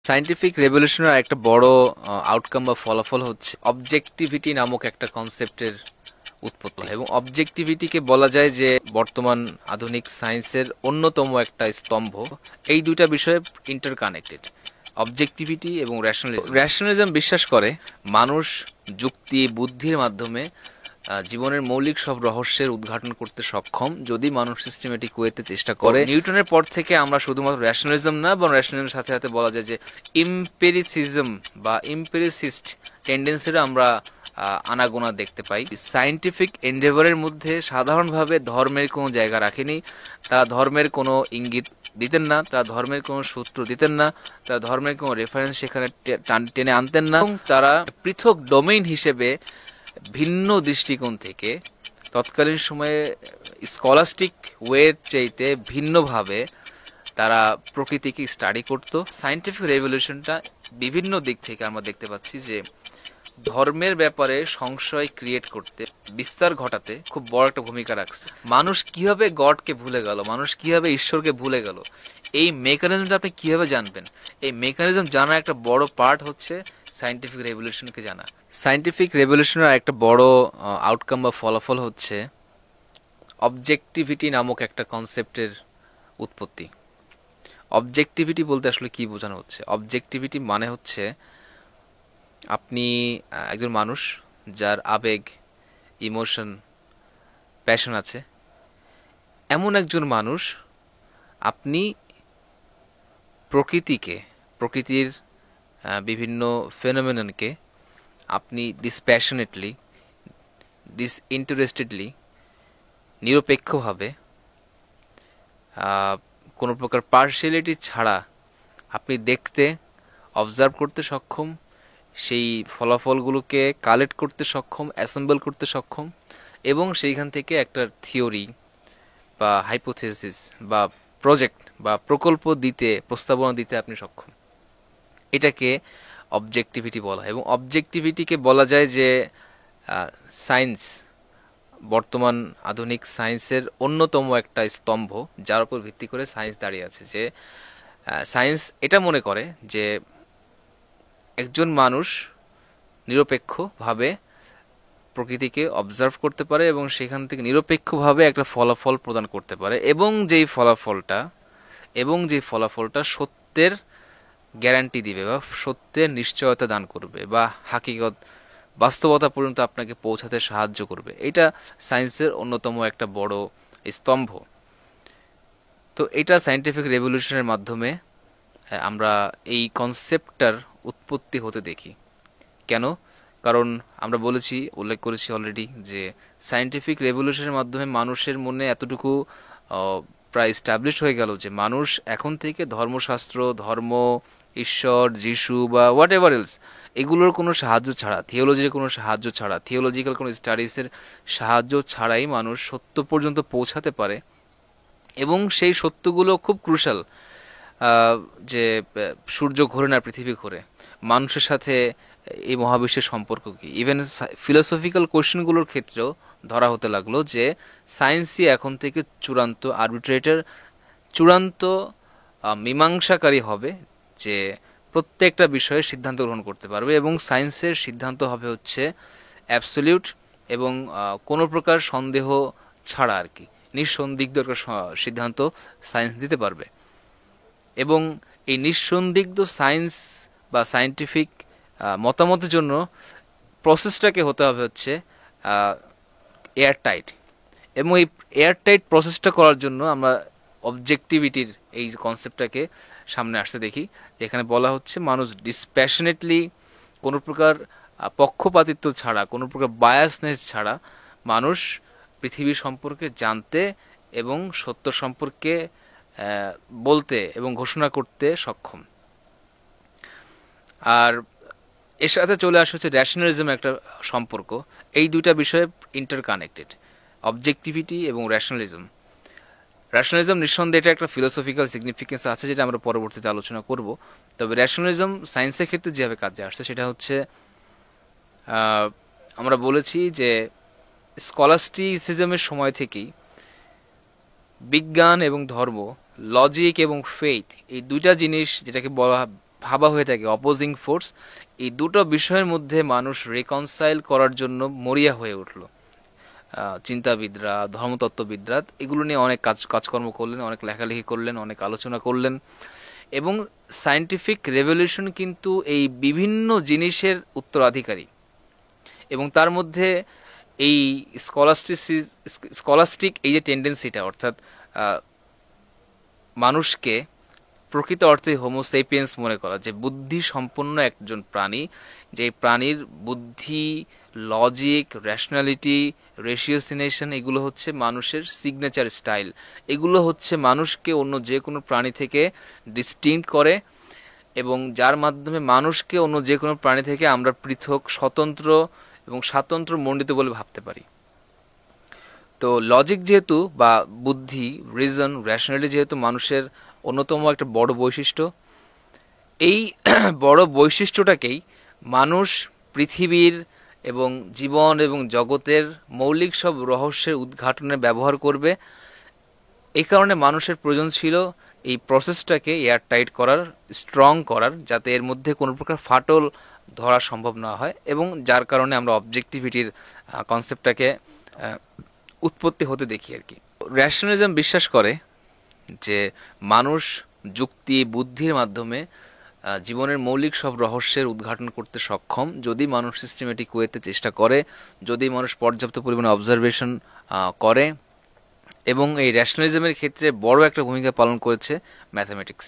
Scientific রেভলিউশনের একটা বড় outcome বা ফলাফল হচ্ছে অবজেক্টিভিটি নামক একটা কনসেপ্টের উৎপত্তি, এবং অবজেক্টিভিটিকে বলা যায় যে বর্তমান আধুনিক সায়েন্সের অন্যতম একটা স্তম্ভ। এই দুইটা বিষয়ে ইন্টারকানেক্টেড, অবজেক্টিভিটি এবং র্যাশনালিজম। র্যাশনালিজম বিশ্বাস করে মানুষ যুক্তি বুদ্ধির মাধ্যমে জীবনের মৌলিক সব রহস্যের উদ্ঘাটন করতে সক্ষম যদি মানুষ সিস্টেমেটিক ওয়েতে চেষ্টা করে। নিউটনের পর থেকে আমরা শুধুমাত্র র্যাশনালিজম না, এবং র্যাশনালিজমের সাথে সাথে বলা যায় যে ইম্পেরিসিজম বা ইম্পেরিসিস্ট টেন্ডেন্সিরও আমরা আনাগোনা দেখতে পাই। সায়েন্টিফিক এন্ডেভারের মধ্যে সাধারণভাবে ধর্মের কোনো জায়গা রাখেনি। তারা ধর্মের কোনো ইঙ্গিত দিতেন না, তারা ধর্মের কোনো সূত্র দিতেন না, তারা ধর্মের কোনো রেফারেন্স সেখানে টেনে আনতেন না, এবং তারা পৃথক ডোমেইন হিসেবে ভিন্ন দৃষ্টিকোণ থেকে তৎকালীন সময়ে স্কলাস্টিক ওয়ের চাইতে ভিন্নভাবে তারা প্রকৃতিকে স্টাডি করত। সায়েন্টিফিক রেভলিউশনটা বিভিন্ন দিক থেকে আমরা দেখতে পাচ্ছি যে ধর্মের ব্যাপারে সংশয় ক্রিয়েট করতে, বিস্তার ঘটাতে খুব বড় একটা ভূমিকা রাখছে। মানুষ কিভাবে গডকে ভুলে গেল, মানুষ কিভাবে ঈশ্বরকে ভুলে গেল, এই মেকানিজমটা আপনি কিভাবে জানবেন? এই মেকানিজম জানার একটা বড় পার্ট হচ্ছে সায়েন্টিফিক রেভলিউশনকে জানা। সায়েন্টিফিক রেভলিউশনের একটা বড় আউটকাম বা ফলাফল হচ্ছে অবজেক্টিভিটি নামক একটা কনসেপ্টের উৎপত্তি। অবজেক্টিভিটি বলতে আসলে কি বোঝানো হচ্ছে? অবজেক্টিভিটি মানে হচ্ছে আপনি একজন মানুষ যার আবেগ, ইমোশন, প্যাশন আছে, এমন একজন মানুষ আপনি প্রকৃতির বিভিন্ন ফেনোমেননকে আপনি ডিসপ্যাশনেটলি, ডিসইন্টারেস্টেডলি, নিরপেক্ষভাবে, কোনো প্রকার পার্শিয়ালিটি ছাড়া আপনি দেখতে, অবজার্ভ করতে সক্ষম, সেই ফলাফলগুলোকে কালেক্ট করতে সক্ষম, অ্যাসেম্বল করতে সক্ষম, এবং সেইখান থেকে একটা থিওরি বা হাইপোথেসিস বা প্রজেক্ট বা প্রকল্প দিতে, প্রস্তাবনা দিতে আপনি সক্ষম। এটাকে অবজেক্টিভিটি বলা হয়, এবং অবজেক্টিভিটিকে বলা যায় যে সায়েন্স, বর্তমান আধুনিক সায়েন্সের অন্যতম একটা স্তম্ভ, যার উপর ভিত্তি করে সায়েন্স দাঁড়িয়ে আছে। যে সায়েন্স এটা মনে করে যে একজন মানুষ নিরপেক্ষভাবে প্রকৃতিকে অবজার্ভ করতে পারে এবং সেখান থেকে নিরপেক্ষভাবে একটা ফলাফল প্রদান করতে পারে, এবং যেই ফলাফলটা সত্যের গ্যারান্টি দিবে বা সত্যের নিশ্চয়তা দান করবে বা হাকিকত, বাস্তবতা পর্যন্ত আপনাকে পৌঁছাতে সাহায্য করবে। এটা সায়েন্সের অন্যতম একটা বড় স্তম্ভ। তো এটা সায়েন্টিফিক রেভলিউশনের মাধ্যমে আমরা এই কনসেপ্টটার উৎপত্তি হতে দেখি। কেন? কারণ আমরা উল্লেখ করেছি অলরেডি যে সায়েন্টিফিক রেভলিউশনের মাধ্যমে মানুষের মনে এতটুকু প্রায় এস্টাবলিশ হয়ে গেল যে মানুষ এখন থেকে ধর্মশাস্ত্র, ধর্ম, ঈশ্বর, যিশু বা হোয়াট এভার এলস, এগুলোর কোনো সাহায্য ছাড়া, থিওলজির কোনো সাহায্য ছাড়া, থিওলজিক্যাল কোনো স্টাডিজের সাহায্য ছাড়াই মানুষ সত্য পর্যন্ত পৌঁছাতে পারে। এবং সেই সত্যগুলো খুব ক্রুশাল, যে সূর্য ঘোরে না পৃথিবী ঘোরে, মানুষের সাথে এই মহাবিশ্বের সম্পর্ক কি, ইভেন ফিলোসফিক্যাল কোয়েশ্চেনগুলোর ক্ষেত্রেও ধরা হতে লাগলো যে সায়েন্সই এখন থেকে চূড়ান্ত আরবিট্রেটর, চূড়ান্ত মীমাংসাকারী হবে, যে প্রত্যেকটা বিষয়ে সিদ্ধান্ত গ্রহণ করতে পারবে, এবং সায়েন্সের সিদ্ধান্ত হবে হচ্ছে অ্যাবসলিউট, এবং কোনো প্রকার সন্দেহ ছাড়া আর কি নিঃসন্দিগ্ধ একটা সিদ্ধান্ত সায়েন্স দিতে পারবে। এবং এই নিঃসন্দিগ্ধ সায়েন্স বা সায়েন্টিফিক মতামতের জন্য প্রসেসটাকে হতে হবে হচ্ছে এয়ার টাইট, এবং এই এয়ার টাইট প্রসেসটা করার জন্য আমরা অবজেক্টিভিটির এই কনসেপ্টটাকে সামনে আসতে দেখি, যেখানে বলা হচ্ছে মানুষ ডিসপ্যাশনেটলি, কোনো প্রকার পক্ষপাতিত্ব ছাড়া, কোনো প্রকার বায়াসনেস ছাড়া মানুষ পৃথিবী সম্পর্কে জানতে এবং সত্য সম্পর্কে বলতে এবং ঘোষণা করতে সক্ষম। আর এর সাথে চলে আসে হচ্ছে র্যাশনালিজম একটা সম্পর্ক। এই দুইটা বিষয়ে ইন্টারকানেক্টেড, অবজেক্টিভিটি এবং র্যাশনালিজম। র্যাশনালিজম নিঃসন্দেহে এটা একটা ফিলোসফিক্যাল সিগনিফিকেন্স আছে, যেটা আমরা পরবর্তীতে আলোচনা করব। তবে র্যাশনালিজম সায়েন্সের ক্ষেত্রে যেভাবে কাজে আসছে সেটা হচ্ছে, আমরা বলেছি যে স্কলাস্টিসিজমের সময় থেকেই বিজ্ঞান এবং ধর্ম, লজিক এবং ফেইথ, এই দুইটা জিনিস যেটাকে বলা ভাবা হয়ে থাকে অপোজিং ফোর্স, এই দুটো বিষয়ের মধ্যে মানুষ রেকনসাইল করার জন্য মরিয়া হয়ে উঠল। চিন্তাবিদরা, ধর্মতত্ত্ববিদরা এগুলো নিয়ে অনেক কাজকর্ম করলেন, অনেক লেখালেখি করলেন, অনেক আলোচনা করলেন। এবং সায়েন্টিফিক রেভলিউশন কিন্তু এই বিভিন্ন জিনিসের উত্তরাধিকারী, এবং তার মধ্যে এই স্কলাস্টিক এই যে টেন্ডেন্সিটা, অর্থাৎ মানুষকে প্রকৃত অর্থে হোমোসেপিয়েন্স মনে করা, যে বুদ্ধি সম্পন্ন একজন প্রাণী, যে প্রাণীর বুদ্ধি, লজিক, রেশনালিটি, রেশিওসিনেশন, এগুলো হচ্ছে মানুষের সিগনেচার স্টাইল। এগুলো হচ্ছে মানুষকে অন্য যে কোনো প্রাণী থেকে ডিস্টিংক্ট করে, এবং যার মাধ্যমে মানুষকে অন্য যে কোনো প্রাণী থেকে আমরা পৃথক, স্বতন্ত্র এবং স্বাতন্ত্র মণ্ডিত বলে ভাবতে পারি। তো লজিক যেহেতু, বা বুদ্ধি, রিজন, রেশনালিটি যেহেতু মানুষের অন্যতম একটা বড় বৈশিষ্ট্য, এই বড় বৈশিষ্ট্যটাকেই মানুষ পৃথিবীর এবং জীবন এবং জগতের মৌলিক সব রহস্যের উদ্ঘাটনে ব্যবহার করবে। এই কারণে মানুষের প্রয়োজন ছিল এই প্রসেসটাকে এয়ার টাইট করার, স্ট্রং করার, যাতে এর মধ্যে কোনো প্রকার ফাটল ধরা সম্ভব না হয়, এবং যার কারণে আমরা অবজেক্টিভিটির কনসেপ্টটাকে উৎপত্তি হতে দেখি আর কি। র্যাশনালিজম বিশ্বাস করে যে মানুষ যুক্তি, বুদ্ধির মাধ্যমে জীবনের মৌলিক সব রহস্যের উদ্ঘাটন করতে সক্ষম, যদি মানুষ সিস্টেমেটিক ওয়েতে চেষ্টা করে, যদি মানুষ পর্যাপ্ত পরিমাণে অবজারভেশন করে। এবং এই র্যাশনালিজমের ক্ষেত্রে বড় একটা ভূমিকা পালন করেছে ম্যাথামেটিক্স।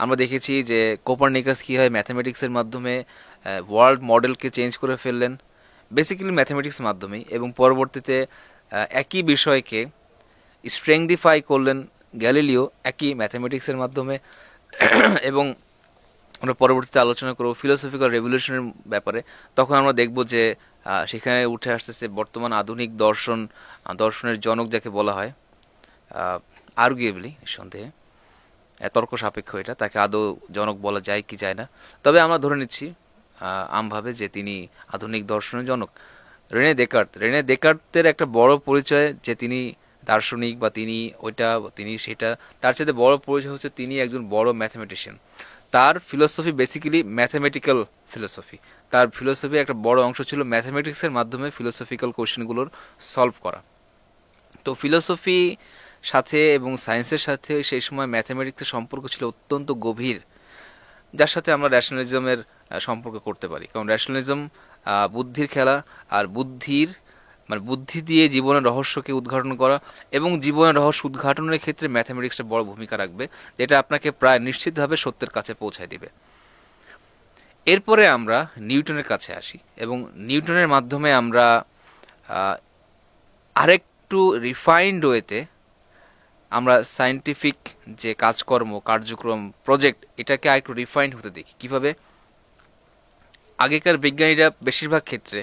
আমরা দেখেছি যে কোপারনিকাস কী হয়, ম্যাথামেটিক্সের মাধ্যমে ওয়ার্ল্ড মডেলকে চেঞ্জ করে ফেললেন, বেসিক্যালি ম্যাথামেটিক্সের মাধ্যমেই, এবং পরবর্তীতে একই বিষয়কে স্ট্রেংথিফাই করলেন গ্যালিলিও একই ম্যাথামেটিক্সের মাধ্যমে। এবং আমরা পরবর্তীতে আলোচনা করব ফিলোসফিক্যাল রেভলিউশনের ব্যাপারে। তখন আমরা দেখব যে সেখানে উঠে আসতেছে বর্তমান আধুনিক দর্শনের জনক যাকে বলা হয়, আর্গুয়েবলি, নিঃসন্দেহে তর্ক সাপেক্ষ এটা, তাকে আদৌ জনক বলা যায় কি যায় না, তবে আমরা ধরে নিচ্ছি আমভাবে যে তিনি আধুনিক দর্শনের জনক। রেনে দেকার্তের একটা বড় পরিচয় যে তিনি দার্শনিক, বা তিনি ওইটা, তিনি সেটা, তার সাথে বড় পরিচয় হচ্ছে তিনি একজন বড় ম্যাথামেটিশিয়ান। তার ফিলোসফি বেসিক্যালি ম্যাথামেটিক্যাল ফিলোসফি। তার ফিলোসফি একটা বড় অংশ ছিল ম্যাথামেটিক্সের মাধ্যমে ফিলোসফিক্যাল কোশ্চেনগুলোর সলভ করা। তো ফিলোসফি সাথে এবং সায়েন্সের সাথে সেই সময় ম্যাথামেটিক্সের সম্পর্ক ছিল অত্যন্ত গভীর, যার সাথে আমরা র্যাশনালিজমের সম্পর্ক করতে পারি। কারণ র্যাশনালিজম বুদ্ধির খেলা, আর বুদ্ধি দিয়ে জীবনের রহস্যকে উদ্ঘাটন করা, এবং জীবনের রহস্য উদ্ঘাটনের ক্ষেত্রে ম্যাথামেটিক্সটা বড় ভূমিকা রাখবে, যেটা আপনাকে প্রায় নিশ্চিতভাবে সত্যের কাছে পৌঁছায় দিবে। এরপরে আমরা নিউটনের কাছে আসি, এবং নিউটনের মাধ্যমে আমরা আরেকটু রিফাইন্ড ওয়েতে আমরা সায়েন্টিফিক যে কার্যক্রম, প্রজেক্ট, এটাকে আরেকটু রিফাইন্ড হতে দেখি। কিভাবে? আগেকার বিজ্ঞানীরা বেশিরভাগ ক্ষেত্রে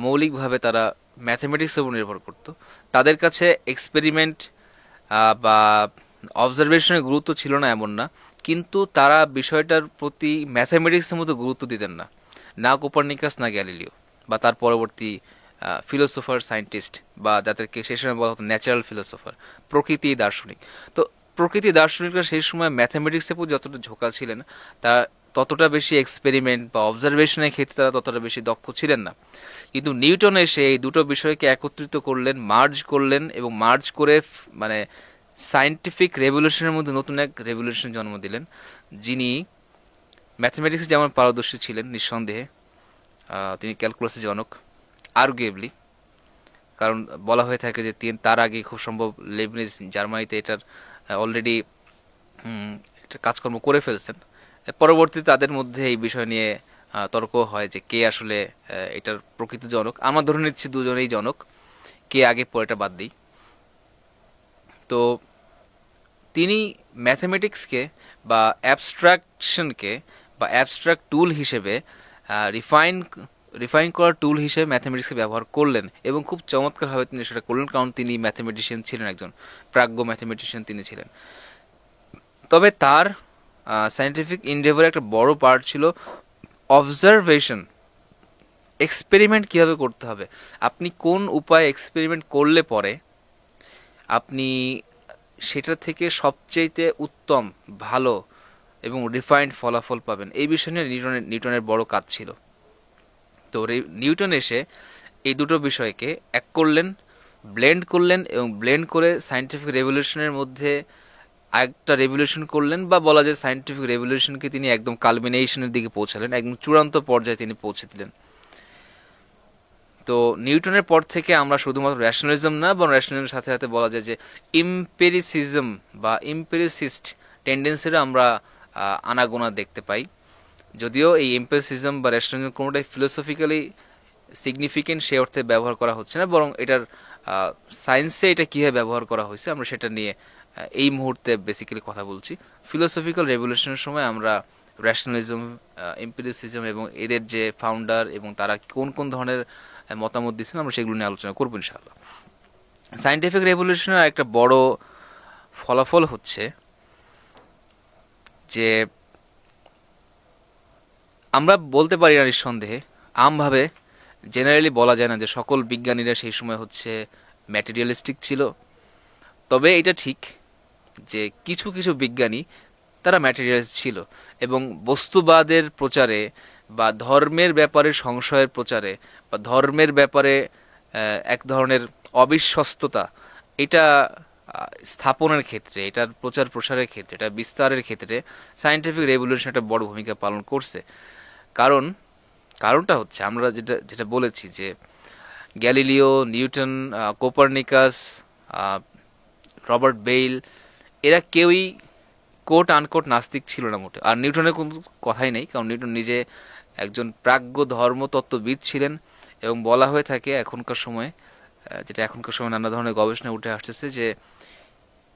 মৌলিকভাবে তারা ম্যাথামেটিক্সের উপর নির্ভর করত। তাদের কাছে এক্সপেরিমেন্ট বা অবজারভেশনের গুরুত্ব ছিল না এমন না, কিন্তু তারা বিষয়টার প্রতি ম্যাথামেটিক্সের মতো গুরুত্ব দিতেন না, না কোপারনিকাস, না গ্যালিলিও, বা তার পরবর্তী ফিলোসোফার, সায়েন্টিস্ট, বা যাদেরকে সেই সময় বলা হতো ন্যাচারাল ফিলোসোফার, প্রকৃতি দার্শনিক। তো প্রকৃতি দার্শনিকরা সেই সময় ম্যাথামেটিক্সের প্রতি যতটা ঝোঁকা ছিলেন, তারা ততটা বেশি এক্সপেরিমেন্ট বা অবজারভেশনের ক্ষেত্রে তারা ততটা বেশি দক্ষ ছিলেন না। কিন্তু নিউটন এসে এই দুটো বিষয়কে একত্রিত করলেন, মার্জ করলেন, এবং মার্জ করে মানে সায়েন্টিফিক রেভলিউশনের মধ্যে নতুন এক রেভলিউশন জন্ম দিলেন, যিনি ম্যাথামেটিক্সে যেমন পারদর্শী ছিলেন নিঃসন্দেহে, তিনি ক্যালকুলাসের জনক আর্গুয়েবলি, কারণ বলা হয়ে থাকে যে তার আগে খুব সম্ভব লেবনিজ জার্মানিতে এটার অলরেডি একটা কাজকর্ম করে ফেলছেন। পরবর্তীতে তাদের মধ্যে এই বিষয় নিয়ে তর্ক হয় যে কে আসলে এটার প্রকৃত জনক। আমরা ধরে নিচ্ছি দুজনেই জনক, কে আগে পরেটা বাদ দিই। তো তিনি ম্যাথামেটিক্সকে বা অ্যাবস্ট্রাকশনকে বা অ্যাবস্ট্রাক্ট টুল হিসেবে রিফাইন করার টুল হিসেবে ম্যাথামেটিক্সকে ব্যবহার করলেন, এবং খুব চমৎকারভাবে তিনি সেটা করলেন, কারণ তিনি ম্যাথামেটিশিয়ান ছিলেন, একজন প্রাজ্ঞ ম্যাথামেটিশিয়ান তিনি ছিলেন। তবে তার সায়েন্টিফিক ইন্ডেভারে একটা বড় পার্ট ছিল অবজারভেশন, এক্সপেরিমেন্ট কীভাবে করতে হবে, আপনি কোন উপায়ে এক্সপেরিমেন্ট করলে পরে আপনি সেটা থেকে সবচেয়ে উত্তম, ভালো এবং রিফাইন্ড ফলাফল পাবেন, এই বিষয় নিয়ে নিউটনের বড় কাজ ছিল। তো নিউটন এসে এই দুটো বিষয়কে এক করলেন, ব্লেন্ড করলেন, এবং ব্লেন্ড করে সায়েন্টিফিক রেভলিউশনের মধ্যে আরেকটা রেভলিউশন করলেন, বা বলা যায় সায়েন্টিফিক রেভলিউশনকে তিনি একদম কালমিনেশনের দিকে পৌঁছালেন, একদম চূড়ান্ত পর্যায়ে তিনি পৌঁছে দিলেন। তো নিউটনের পর থেকে আমরা শুধুমাত্র র্যাশনালিজম না, বরং র্যাশনালিজমের সাথে সাথে বলা যায় যে ইম্পেরিসিজম বা ইম্পেরিসিস্ট টেন্ডেন্সিরও আমরা আনাগোনা দেখতে পাই। যদিও এই এম্পেরিসিজম বা র্যাশনালিজম কোনোটাই ফিলোসফিক্যালি সিগনিফিকেন্ট সে অর্থে ব্যবহার করা হচ্ছে না, বরং এটার সায়েন্সে এটা কীভাবে ব্যবহার করা হয়েছে আমরা সেটা নিয়ে এই মুহূর্তে বেসিক্যালি কথা বলছি। ফিলোসফিক্যাল রেভলিউশনের সময় আমরা র্যাশনালিজম, এম্পিরিসিজম এবং এদের যে ফাউন্ডার এবং তারা কোন কোন ধরনের মতামত দিচ্ছেন আমরা সেগুলো নিয়ে আলোচনা করবো ইনশাআল্লাহ। সায়েন্টিফিক রেভলিউশনের একটা বড় ফলাফল হচ্ছে যে আমরা বলতে পারি না নিঃসন্দেহে, আমভাবে জেনারেলি বলা যায় না যে সকল বিজ্ঞানীরা সেই সময় হচ্ছে ম্যাটেরিয়ালিস্টিক ছিল। তবে এটা ঠিক যে কিছু কিছু বিজ্ঞানী তারা ম্যাটেরিয়ালিস্ট ছিল, এবং বস্তুবাদের প্রচারে বা ধর্মের ব্যাপারে সংশয়ের প্রচারে বা ধর্মের ব্যাপারে এক ধরনের অবিশ্বস্ততা, এটা স্থাপনের ক্ষেত্রে, এটার প্রচার প্রসারের ক্ষেত্রে, এটা বিস্তারের ক্ষেত্রে সায়েন্টিফিক রেভলিউশন একটা বড় ভূমিকা পালন করছে। কারণ কারণটা হচ্ছে আমরা যেটা যেটা বলেছি যে Galileo, Newton, Copernicus, Robert Boyle, এরা কেউই কোট আনকোট নাস্তিক ছিল না মোটে। আর নিউটনের কোনো কথাই নেই, কারণ নিউটন নিজে একজন প্রাজ্ঞ ধর্মতত্ত্ববিদ ছিলেন, এবং বলা হয়ে থাকে এখনকার সময়, যেটা এখনকার সময় নানা ধরনের গবেষণা উঠে আসতেছে, যে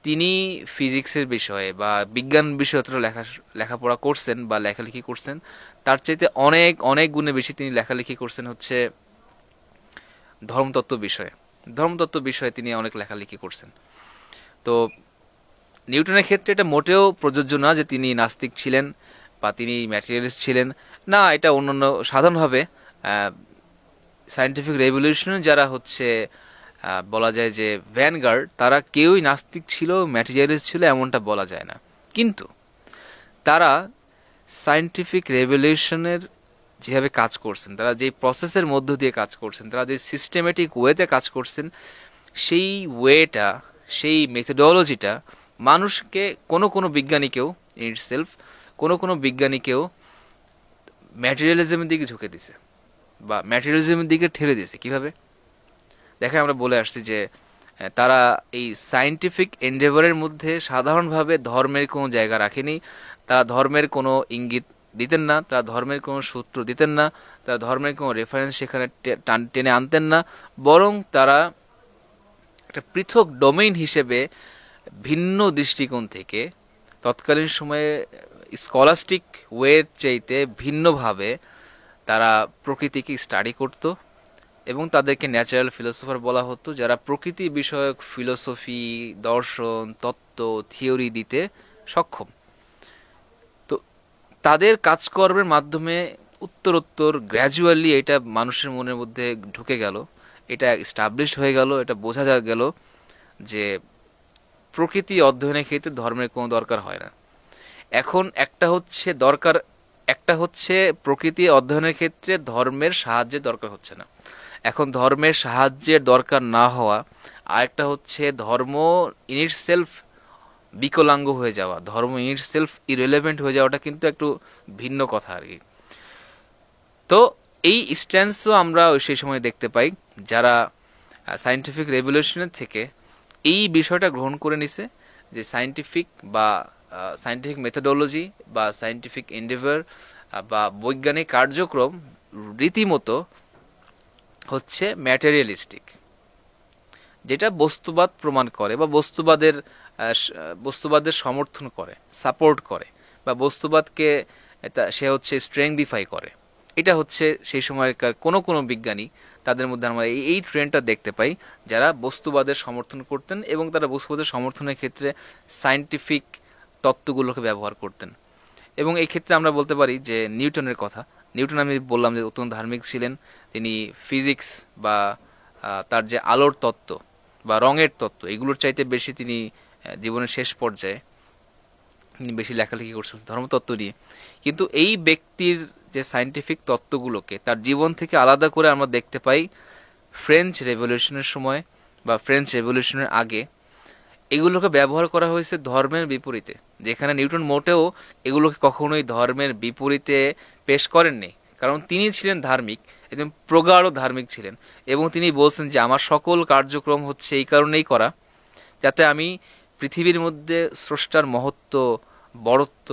তিনি ফিজিক্সের বিষয়ে বা বিজ্ঞান বিষয়ে যতটা লেখাপড়া করছেন বা লেখালেখি করছেন, তার চাইতে অনেক অনেক গুণে বেশি তিনি লেখালেখি করছেন হচ্ছে ধর্মতত্ত্ব বিষয়ে। ধর্মতত্ত্ব বিষয়ে তিনি অনেক লেখালেখি করছেন। তো নিউটনের ক্ষেত্রে এটা মোটেও প্রযোজ্য না যে তিনি নাস্তিক ছিলেন বা তিনি ম্যাটেরিয়ালিস্ট ছিলেন না। এটা অন্যান্য সাধারণভাবে সায়েন্টিফিক রেভলিউশনে যারা হচ্ছে বলা যায় যে ভ্যানগার্ড, তারা কেউই নাস্তিক ছিল, ম্যাটেরিয়ালিস্ট ছিল এমনটা বলা যায় না। কিন্তু তারা সায়েন্টিফিক রেভলিউশনের যেভাবে কাজ করছেন, তারা যেই প্রসেসের মধ্য দিয়ে কাজ করছেন, তারা যে সিস্টেমেটিক ওয়েতে কাজ করছেন, সেই ওয়েটা, সেই মেথোডোলজিটা মানুষকে, কোনো কোনো বিজ্ঞানীকেও ইটসেলফ, কোনো কোনো বিজ্ঞানীকেও ম্যাটেরিয়ালিজমের দিকে ঝুঁকে দিছে বা ম্যাটেরিয়ালিজমের দিকে ঠেলে দিয়েছে। কিভাবে দেখে আমরা বলে আসছি যে তারা এই সায়েন্টিফিক এন্ডেভারের মধ্যে সাধারণভাবে ধর্মের কোনো জায়গা রাখেনি, তারা ধর্মের কোনো ইঙ্গিত দিতেন না, তারা ধর্মের কোনো সূত্র দিতেন না, তারা ধর্মের কোনো রেফারেন্স সেখানে টেনে আনতেন না, বরং তারা একটা পৃথক ডোমেইন হিসেবে ভিন্ন দৃষ্টিকোণ থেকে তৎকালীন সময়ে স্কলাস্টিক ওয়ের চাইতে ভিন্নভাবে তারা প্রকৃতিকে স্টাডি করত, এবং তাদেরকে ন্যাচারাল ফিলোসফার বলা হতো, যারা প্রকৃতি বিষয়ক ফিলোসফি, দর্শন, তত্ত্ব, থিওরি দিতে সক্ষম। তো তাদের কাজকর্মের মাধ্যমে উত্তরোত্তর গ্র্যাজুয়ালি এটা মানুষের মনের মধ্যে ঢুকে গেল, এটা এস্টাবলিশড হয়ে গেল, এটা বোঝা গেল যে প্রকৃতি অধ্যয়নের ক্ষেত্রে ধর্মের কোনো দরকার হয় না। এখন একটা হচ্ছে দরকার, একটা হচ্ছে প্রকৃতি অধ্যয়নের ক্ষেত্রে ধর্মের সাহায্যের দরকার হচ্ছে না। এখন ধর্মের সাহায্যের দরকার না হওয়া, আরেকটা হচ্ছে ধর্ম ইন ইট সেলফ বিকলাঙ্গ হয়ে যাওয়া, ধর্ম ইন ইট সেলফ ইরেলেভেন্ট হয়ে যাওয়াটা কিন্তু একটু ভিন্ন কথা আর কি। তো এই স্ট্যান্সও আমরা সেই সময় দেখতে পাই, যারা সায়েন্টিফিক রেভলিউশনের থেকে এই বিষয়টা গ্রহণ করে নিছে যে সায়েন্টিফিক বা সায়েন্টিফিক মেথোডোলজি বা সায়েন্টিফিক এন্ডেভার বা বৈজ্ঞানিক কার্যক্রম রীতিমতো হচ্ছে ম্যাটেরিয়ালিস্টিক, যেটা বস্তুবাদ প্রমাণ করে বা বস্তুবাদের সমর্থন করে, সাপোর্ট করে, বা বস্তুবাদকে সে হচ্ছে স্ট্রেংথিফাই করে। এটা হচ্ছে সেই সময়কার কোনো কোনো বিজ্ঞানী, তাদের মধ্যে আমরা এই ট্রেন্ডটা দেখতে পাই, যারা বস্তুবাদের সমর্থন করতেন এবং তারা বস্তুবাদের সমর্থনের ক্ষেত্রে সায়েন্টিফিক তত্ত্বগুলোকে ব্যবহার করতেন। এবং এই ক্ষেত্রে আমরা বলতে পারি যে নিউটনের কথা। নিউটন আমি বললাম যে অত্যন্ত ধার্মিক ছিলেন, তিনি ফিজিক্স বা তার যে আলোর তত্ত্ব বা রঙের তত্ত্ব, এগুলোর চাইতে বেশি তিনি জীবনের শেষ পর্যায়ে তিনি বেশি লেখালেখি করছেন ধর্মতত্ত্ব নিয়ে। কিন্তু এই ব্যক্তির যে সায়েন্টিফিক তত্ত্বগুলোকে তার জীবন থেকে আলাদা করে আমরা দেখতে পাই ফ্রেঞ্চ রেভলিউশনের সময় বা ফ্রেঞ্চ রেভলিউশনের আগে এগুলোকে ব্যবহার করা হয়েছে ধর্মের বিপরীতে, যেখানে নিউটন মোটেও এগুলোকে কখনোই ধর্মের বিপরীতে পেশ করেননি, কারণ তিনি ছিলেন ধার্মিক, একদম প্রগাঢ় ধার্মিক ছিলেন, এবং তিনি বলছেন যে আমার সকল কার্যক্রম হচ্ছে এই কারণেই করা যাতে আমি পৃথিবীর মধ্যে স্রষ্টার মহত্ব, বড়ত্ব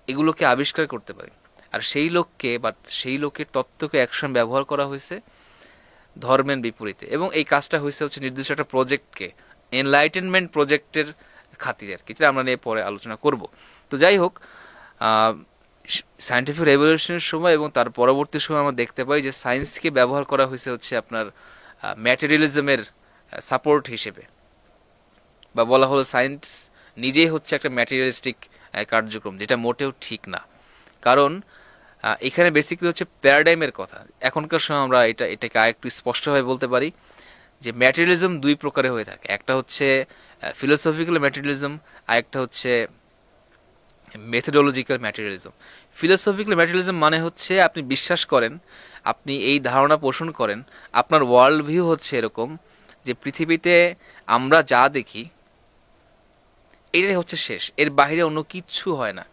এগুলোকে আবিষ্কার করতে পারি। আর সেই লক্ষ্যে বা সেই লোকের তত্ত্বকে একসময় ব্যবহার করা হয়েছে ধর্মের বিপরীতে, এবং এই কাজটা হয়েছে হচ্ছে নির্দিষ্ট একটা প্রজেক্টকে, এনলাইটেনমেন্ট প্রজেক্টের খাতিরে আর কি, যেটা আমরা নিয়ে পরে আলোচনা করব। তো যাই হোক, সায়েন্টিফিক রেভলিউশনের সময় এবং তার পরবর্তী সময় আমরা দেখতে পাই যে সায়েন্সকে ব্যবহার করা হয়েছে হচ্ছে আপনার ম্যাটেরিয়ালিজমের সাপোর্ট হিসেবে, বা বলা হলো সায়েন্স নিজেই হচ্ছে একটা ম্যাটেরিয়ালিস্টিক কার্যক্রম, যেটা মোটেও ঠিক না। কারণ এখানে বেসিক্যালি হচ্ছে প্যারাডাইমের কথা। এখনকার সময় আমরা এটাকে আরেকটু স্পষ্টভাবে বলতে পারি যে ম্যাটেরিয়ালিজম দুই প্রকারে হয়ে থাকে, একটা হচ্ছে ফিলোসফিক্যাল ম্যাটেরিয়ালিজম, আর একটা হচ্ছে মেথোডোলজিক্যাল ম্যাটেরিয়ালিজম। ফিলোসফিক্যাল ম্যাটেরিয়ালিজম মানে হচ্ছে আপনি বিশ্বাস করেন, আপনি এই ধারণা পোষণ করেন, আপনার ওয়ার্ল্ড ভিউ হচ্ছে এরকম যে পৃথিবীতে আমরা যা দেখি এটাই হচ্ছে শেষ, এর বাইরে অন্য কিচ্ছু হয় না।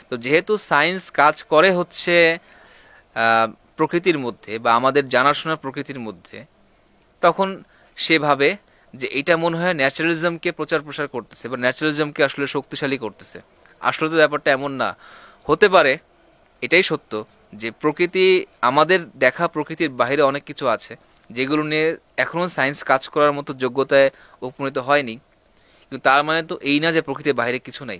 তো যেহেতু সায়েন্স কাজ করে হচ্ছে প্রকৃতির মধ্যে বা আমাদের জানাশোনা প্রকৃতির মধ্যে, তখন সে ভাবে যে এটা মনে হয় ন্যাচারালিজমকে প্রচার প্রসার করতেছে বা ন্যাচারালিজমকে আসলে শক্তিশালী করতেছে। আসলে তো ব্যাপারটা এমন না। হতে পারে, এটাই সত্য যে প্রকৃতি, আমাদের দেখা প্রকৃতির বাইরে অনেক কিছু আছে যেগুলো নিয়ে এখনো সায়েন্স কাজ করার মতো যোগ্যতায় উপনীত হয়নি, কিন্তু তার মানে তো এই না যে প্রকৃতির বাইরে কিছু নাই।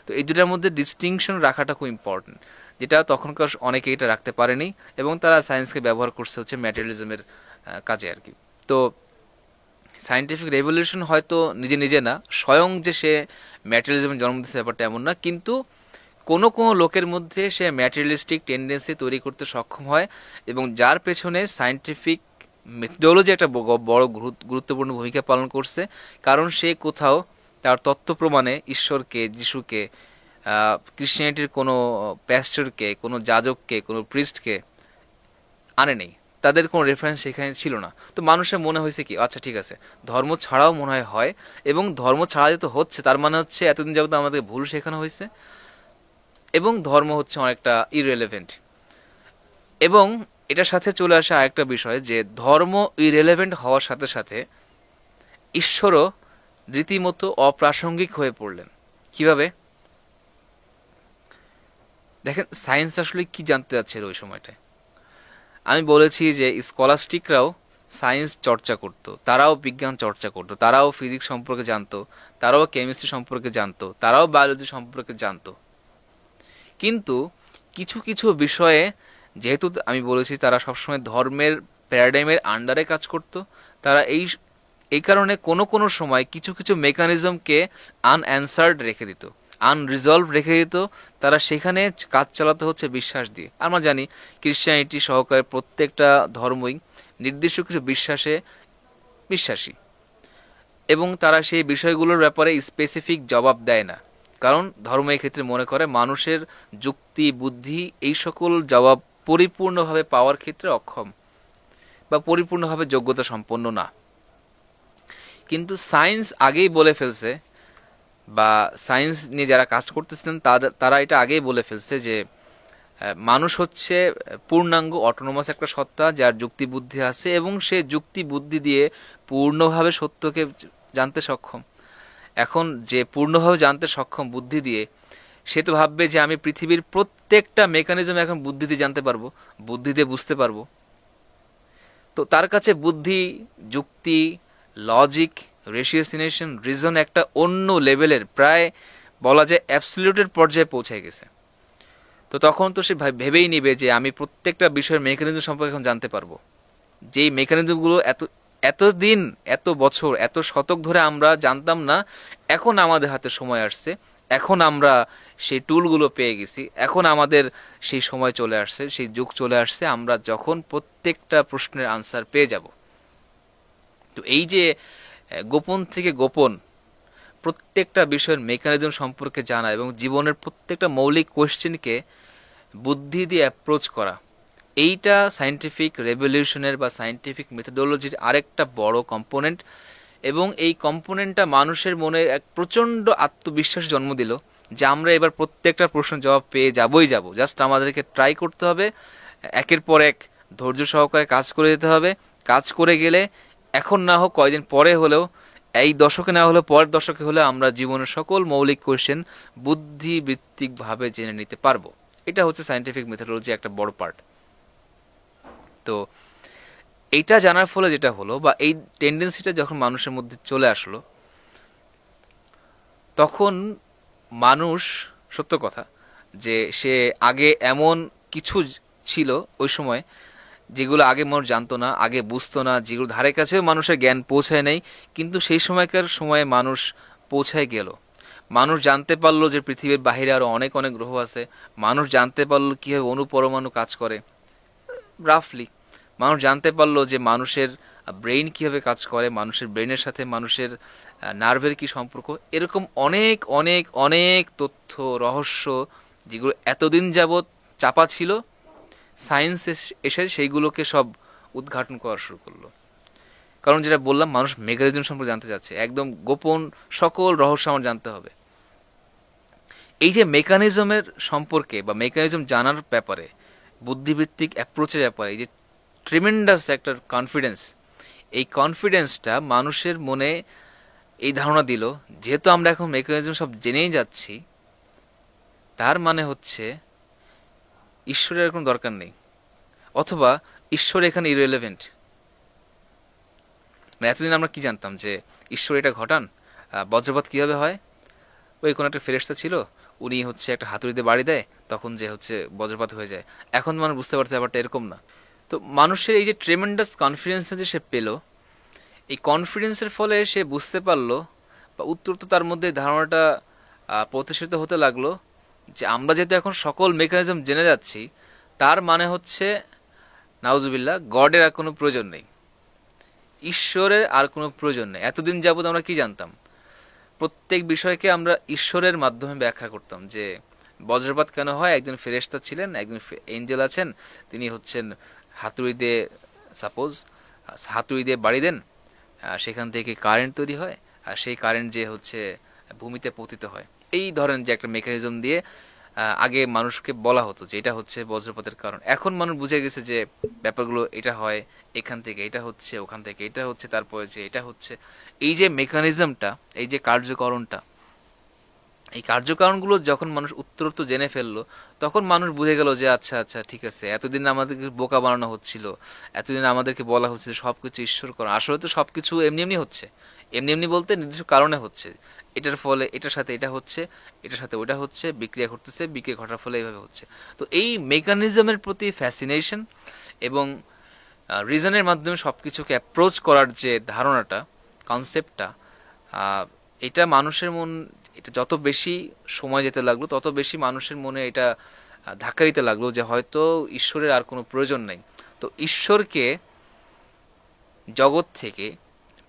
তো এই দুটার মধ্যে ডিস্টিংশন রাখাটা খুব ইম্পর্টেন্ট, যেটা তখনকার অনেকে এটা রাখতে পারেনি, এবং তারা সায়েন্সকে ব্যবহার করছে হচ্ছে ম্যাটেরিয়ালিজমের কাজে আর কি। তো সায়েন্টিফিক রেভলিউশন হয়তো নিজে নিজে না, স্বয়ং যে সে ম্যাটেরিয়ালিজমের জন্ম দিচ্ছে ব্যাপারটা এমন না, কিন্তু কোনো কোনো লোকের মধ্যে সে ম্যাটেরিয়ালিস্টিক টেন্ডেন্সি তৈরি করতে সক্ষম হয়, এবং যার পেছনে সায়েন্টিফিক মেথোডোলজি একটা বড় গুরুত্বপূর্ণ ভূমিকা পালন করছে। কারণ সে কোথাও তার তত্ত্ব প্রমাণে ঈশ্বরকে, যিশুকে, ক্রিশ্চিয়ানিটির কোনো প্যাস্টরকে, কোনো যাজককে, কোনো প্রিস্টকে আনে নেই, তাদের কোনো রেফারেন্স সেখানে ছিল না। তো মানুষের মনে হয়েছে কি, আচ্ছা ঠিক আছে, ধর্ম ছাড়াও মনে হয় হয়, এবং ধর্ম ছাড়া যেহেতু হচ্ছে তার মানে হচ্ছে এতদিন যাবত আমাদের ভুল শেখানো হয়েছে, এবং ধর্ম হচ্ছে অনেকটা ইররেলেভেন্ট। এবং এটার সাথে চলে আসে আরেকটা বিষয় যে ধর্ম ইররেলেভেন্ট হওয়ার সাথে সাথে ঈশ্বরও রীতিমতো অপ্রাসঙ্গিক হয়ে পড়লেন। কিভাবে? দেখেন, সায়েন্স আসলে কি জানতে চাচ্ছিল ওই সময়টায়। আমি বলেছি যে স্কলাস্টিকরাও সায়েন্স চর্চা করত, তারাও বিজ্ঞান চর্চা করত, তারাও ফিজিক্স সম্পর্কে জানতো, তারাও কেমিস্ট্রি সম্পর্কে জানতো, তারাও বায়োলজি সম্পর্কে জানতো। কিন্তু কিছু কিছু বিষয়ে, যেহেতু আমি বলেছি তারা সবসময় ধর্মের প্যারাডাইমের আন্ডারে কাজ করত, তারা এই কারণে কোনো কোনো সময় কিছু কিছু মেকানিজমকে আনঅ্যান্সার্ড রেখে দিত, আনরিজলভ রেখে দিত। তারা সেখানে কাজ চালাতে হচ্ছে বিশ্বাস দিয়ে। আমরা জানি ক্রিশ্চিয়ানিটি সহকারে প্রত্যেকটা ধর্মই নির্দিষ্ট কিছু বিশ্বাসে বিশ্বাসী, এবং তারা সেই বিষয়গুলোর ব্যাপারে স্পেসিফিক জবাব দেয় না, কারণ ধর্ম এই ক্ষেত্রে মনে করে মানুষের যুক্তি, বুদ্ধি এই সকল জবাব পরিপূর্ণভাবে পাওয়ার ক্ষেত্রে অক্ষম বা পরিপূর্ণভাবে যোগ্যতা সম্পন্ন না। কিন্তু সায়েন্স আগেই বলে ফেলছে, বা সায়েন্স নিয়ে যারা কাজ করতেছিলেন তারা এটা আগেই বলে ফেলছে যে মানুষ হচ্ছে পূর্ণাঙ্গ অটোনোমাস একটা সত্তা যার যুক্তি বুদ্ধি আছে, এবং সে যুক্তি বুদ্ধি দিয়ে পূর্ণভাবে সত্যকে জানতে সক্ষম। এখন যে পূর্ণভাবে জানতে সক্ষম বুদ্ধি দিয়ে, সে তো ভাববে যে আমি পৃথিবীর প্রত্যেকটা মেকানিজম এখন বুদ্ধি দিয়ে জানতে পারবো, বুদ্ধি দিয়ে বুঝতে পারবো। তো তার কাছে বুদ্ধি, যুক্তি, লজিক, রেশিওসিনেশন, রিজন একটা অন্য লেভেলের, প্রায় বলা যায় অ্যাবসলিউটের পর্যায়ে পৌঁছে গেছে। তো তখন তো সে ভেবেই নিবে যে আমি প্রত্যেকটা বিষয়ের মেকানিজম সম্পর্কে এখন জানতে পারবো, যেই মেকানিজমগুলো এতদিন, এত বছর, এত শতক ধরে আমরা জানতাম না। এখন আমাদের হাতে সময় আসছে, এখন আমরা সেই টুলগুলো পেয়ে গেছি, এখন আমাদের সেই সময় চলে আসছে, সেই যুগ চলে আসছে আমরা যখন প্রত্যেকটা প্রশ্নের আনসার পেয়ে যাব। তো এই যে গোপন থেকে গোপন প্রত্যেকটা বিষয়ের মেকানিজম সম্পর্কে জানা এবং জীবনের প্রত্যেকটা মৌলিক কোয়েশ্চেনকে বুদ্ধি দিয়ে অ্যাপ্রোচ করা, এইটা সায়েন্টিফিক রেভলিউশনের বা সায়েন্টিফিক মেথোডোলজির আরেকটা বড় কম্পোনেন্ট। এবং এই কম্পোনেন্টটা মানুষের মনে এক প্রচণ্ড আত্মবিশ্বাস জন্ম দিল যে আমরা এবার প্রত্যেকটা প্রশ্নের জবাব পেয়ে যাবই যাব, জাস্ট আমাদেরকে ট্রাই করতে হবে, একের পর এক ধৈর্য সহকারে কাজ করে যেতে হবে। কাজ করে গেলে এখন না হোক কয়েকদিন পরে হলেও, এই দশকে না হলেও পরের দশকে হলেও আমরা জীবনের সকল মৌলিক কোয়েশ্চেন বুদ্ধিবৃত্তিকভাবে জেনে নিতে পারবো। এটা হচ্ছে সায়েন্টিফিক মেথোডোলজি একটা বড় পার্ট। তো এইটা জানার ফলে যেটা হলো, বা এই টেন্ডেন্সিটা যখন মানুষের মধ্যে চলে আসলো, তখন মানুষ, সত্য কথা যে সে আগে এমন কিছু ছিল ওই সময় যেগুলো আগে মানুষ জানতো না, আগে বুঝতো না, যেগুলো ধারে কাছেও মানুষের জ্ঞান পৌঁছায় নাই, কিন্তু সেই সময়কার সময়ে মানুষ পৌঁছায় গেল। মানুষ জানতে পারলো যে পৃথিবীর বাহিরে আরো অনেক অনেক গ্রহ আছে। মানুষ জানতে পারলো কিভাবে অণুপরমাণু কাজ করে রাফলি। মানুষ জানতে পারলো যে মানুষের ব্রেইন কিভাবে কাজ করে, মানুষের ব্রেইনের সাথে মানুষের নার্ভের কি সম্পর্ক। এরকম অনেক অনেক অনেক তথ্য, রহস্য যেগুলো এতদিন যাবৎ চাপা ছিল, সায়েন্স এসে সেইগুলোকে সব উদ্ঘাটন করা শুরু করলো। কারণ যেটা বললাম, মানুষ মেকানিজম সম্পর্কে জানতে চাচ্ছে, একদম গোপন সকল রহস্য আমার জানতে হবে। এই যে মেকানিজমের সম্পর্কে বা মেকানিজম জানার ব্যাপারে, বুদ্ধিভিত্তিক অ্যাপ্রোচের ব্যাপারে এই যে ট্রিমেন্ডাস একটা কনফিডেন্স, এই কনফিডেন্সটা মানুষের মনে এই ধারণা দিল, যেহেতু আমরা এখন মেকানিজম সব জেনেই যাচ্ছি, তার মানে হচ্ছে ঈশ্বরের কোনো দরকার নেই, অথবা ঈশ্বর এখানে ইররেলেভেন্ট। মানে এতদিন আমরা কি জানতাম যে ঈশ্বর এটা ঘটান, বজ্রপাত কিভাবে হয়, ওই কোনো একটা ফেরেশতা ছিল, উনি হচ্ছে একটা হাতুড়িতে বাড়ি দেয়, তখন যে হচ্ছে বজ্রপাত হয়ে যায়। এখন মানুষ বুঝতে পারছে ব্যাপারটা এরকম না। তো মানুষের এই যে ট্রেমেন্ডাস কনফিডেন্স যে সে পেল, এই কনফিডেন্সের ফলে সে বুঝতে পারলো, বা উত্তর তো তার মধ্যে ধারণাটা প্রতিষ্ঠিত হতে লাগলো যে আমরা যেহেতু এখন সকল মেকানিজম জেনে যাচ্ছি, তার মানে হচ্ছে নাউজুবিল্লাহ, গডের আর কোনো প্রয়োজন নেই, ঈশ্বরের আর কোনো প্রয়োজন নেই। এতদিন যাবৎ আমরা কি জানতাম, প্রত্যেক বিষয়কে আমরা ঈশ্বরের মাধ্যমে ব্যাখ্যা করতাম, যে বজ্রপাত কেন হয়, একজন ফেরেশতা ছিলেন, একজন এঞ্জেল আছেন, তিনি হচ্ছেন হাতুড়ি দিয়ে, সাপোজ হাতুড়ি দিয়ে বাড়ি দেন, সেখান থেকে কারেন্ট তৈরি হয়, আর সেই কারেন্ট যে হচ্ছে ভূমিতে পতিত হয়। এই ধরেন যে একটা মেকানিজম দিয়ে আগে মানুষকে বলা হতো যে এটা হচ্ছে বজ্রপাতের কারণ। এখন মানুষ বুঝে গেছে যে ব্যাপারগুলো এটা হয় এখান থেকে, এটা হচ্ছে ওখান থেকে, এটা হচ্ছে তারপরে যে এটা হচ্ছে। এই যে মেকানিজমটা, এই যে কার্যকরণটা, এই কার্যকারণগুলো যখন মানুষ উত্তরোত্তর জেনে ফেললো, তখন মানুষ বুঝে গেল যে আচ্ছা আচ্ছা ঠিক আছে, এতদিন আমাদেরকে বোকা বানানো হচ্ছিল, এতদিন আমাদেরকে বলা হচ্ছে সবকিছু ঈশ্বর করো, আসলে তো সবকিছু এমনি এমনি হচ্ছে। এমনি এমনি বলতে নির্দিষ্ট কারণে হচ্ছে, এটার ফলে এটার সাথে এটা হচ্ছে, এটার সাথে ওটা হচ্ছে, বিক্রিয়া ঘটতেছে, বিক্রিয়া ঘটার ফলে এইভাবে হচ্ছে। তো এই মেকানিজমের প্রতি ফ্যাসিনেশন এবং রিজনের মাধ্যমে সবকিছুকে অ্যাপ্রোচ করার যে ধারণাটা, কনসেপ্টটা, এটা মানুষের মন, এটা যত বেশি সময় যেতে লাগলো, তত বেশি মানুষের মনে এটা ধাক্কা দিতে লাগলো যে হয়তো ঈশ্বরের আর কোনো প্রয়োজন নেই। তো ঈশ্বরকে জগৎ থেকে,